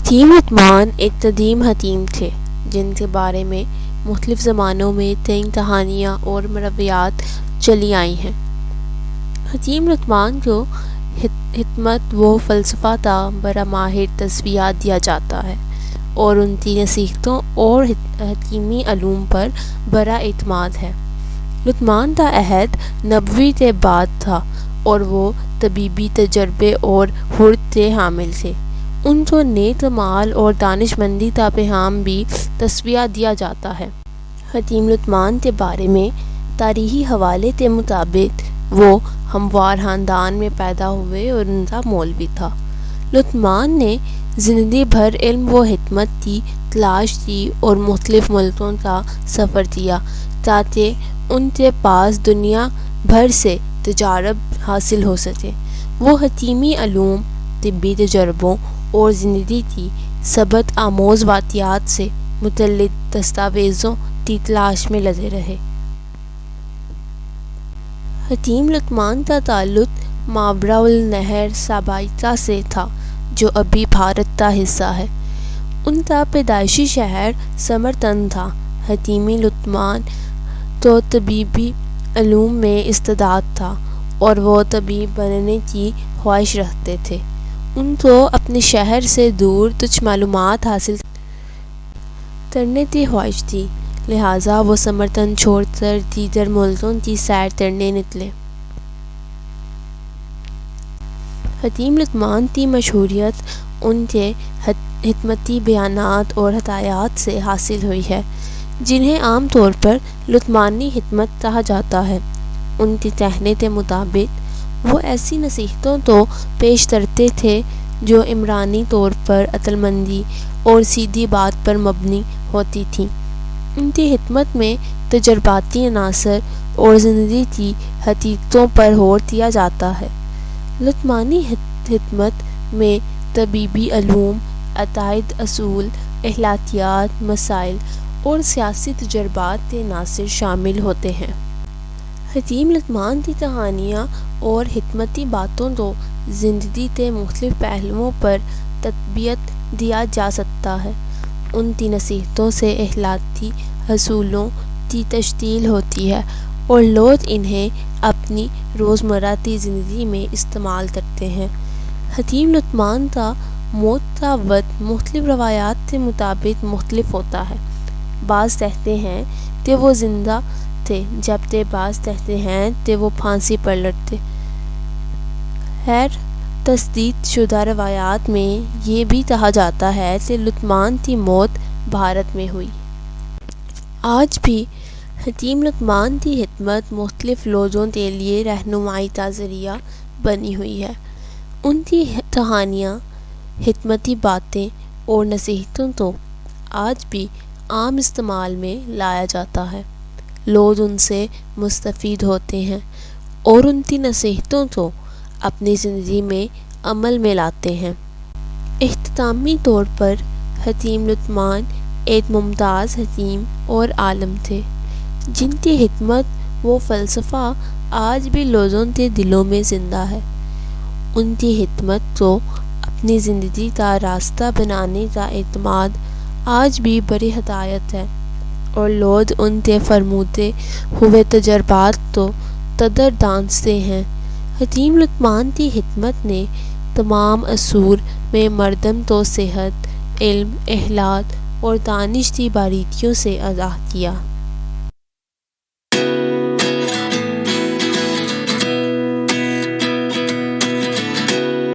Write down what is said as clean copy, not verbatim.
حتیم لقمان ایک قدیم حکیم تھے جن کے بارے میں مختلف زمانوں میں کئی کہانیاں اور مرویات چلی آئی ہیں۔ حتیم لقمان کو حکمت و فلسفہ کا بڑا ماہر تصفیہ دیا جاتا ہے اور ان کی نصیحتوں اور حکیمی علوم پر بڑا اعتماد ہے۔ لقمان کا عہد نبوی کے بعد تھا اور وہ طبیبی تجربے اور حکمت کے حامل تھے۔ ان کو نیک اعمال اور دانش مندی کا پیغام بھی تصفیہ دیا جاتا ہے۔ حتیم لقمان کے بارے میں تاریخی حوالے کے مطابق وہ ہموار خاندان میں پیدا ہوئے اور ان کا مولوی تھا۔ لقمان نے زندگی بھر علم و حکمت کی تلاش کی اور مختلف ملکوں کا سفر کیا تاکہ ان کے پاس دنیا بھر سے تجارب حاصل ہو سکے۔ وہ حکیمی علوم، طبی تجربوں اور زندگی کی سبق آموز واقعات سے متعلق دستاویزوں کی تلاش میں لگے رہے۔ حتیم لقمان کا تعلق ماوراء النہر سابائیکا سے تھا جو ابھی بھارت کا حصہ ہے۔ ان کا پیدائشی شہر سمرقند تھا۔ حتیم لقمان کو طبیبی علوم میں استعداد تھا اور وہ طبیب بننے کی خواہش رکھتے تھے۔ ان کو اپنے شہر سے دور کچھ معلومات حاصل کرنے کی خواہش تھی، لہٰذا وہ سمرقند چھوڑ کر دیگر ملکوں کی سیر کرنے نکلے۔ حتیم لقمان کی مشہوریت ان کے حکمتی بیانات اور ہدایات سے حاصل ہوئی ہے، جنہیں عام طور پر لقمانی حکمت کہا جاتا ہے۔ ان کے کہنے کے مطابق وہ ایسی نصیحتوں کو پیش کرتے تھے جو عمرانی طور پر عقل مندی اور سیدھی بات پر مبنی ہوتی تھیں۔ ان کی حکمت میں تجرباتی عناصر اور زندگی کی حقیقتوں پر غور کیا جاتا ہے۔ لقمانی حکمت میں طبیبی علوم، عقائد، اصول، اخلاقیات، مسائل اور سیاسی تجربات کے عناصر شامل ہوتے ہیں۔ حتیم لقمان کی کہانیاں اور حکمتی باتوں کو زندگی کے مختلف پہلوؤں پر تطبیق دیا جا سکتا ہے۔ ان کی نصیحتوں سے اخلاقی اصولوں کی تشکیل ہوتی ہے اور لوگ انہیں اپنی روزمرہ کی زندگی میں استعمال کرتے ہیں۔ حتیم لقمان کا موت کا وقت مختلف روایات کے مطابق مختلف ہوتا ہے۔ بعض کہتے ہیں کہ وہ زندہ تھے جبکہ بعض کہتے ہیں کہ وہ پھانسی پر لٹکے۔ غیر تصدیق شدہ روایات میں یہ بھی کہا جاتا ہے کہ لقمان کی موت بھارت میں ہوئی۔ آج بھی حتیم لقمان کی حکمت مختلف لوگوں کے لیے رہنمائی کا ذریعہ بنی ہوئی ہے۔ ان کی کہانیاں، حکمتی باتیں اور نصیحتوں کو آج بھی عام استعمال میں لایا جاتا ہے۔ لوگ ان سے مستفید ہوتے ہیں اور ان کی نصیحتوں کو اپنی زندگی میں عمل میں لاتے ہیں۔ اختتامی طور پر حتیم لقمان ایک ممتاز حکیم اور عالم تھے جن کی حکمت و فلسفہ آج بھی لوگوں کے دلوں میں زندہ ہے۔ ان کی حکمت کو اپنی زندگی کا راستہ بنانے کا اعتماد آج بھی بڑی ہدایت ہے اور لوگ ان کے فرمودے ہوئے تجربات کو قدر دانتے ہیں۔ حتیم لقمان کی حکمت نے تمام عصور میں مردم کو صحت، علم، اخلاق اور دانش کی باریکیوں سے آگاہ کیا۔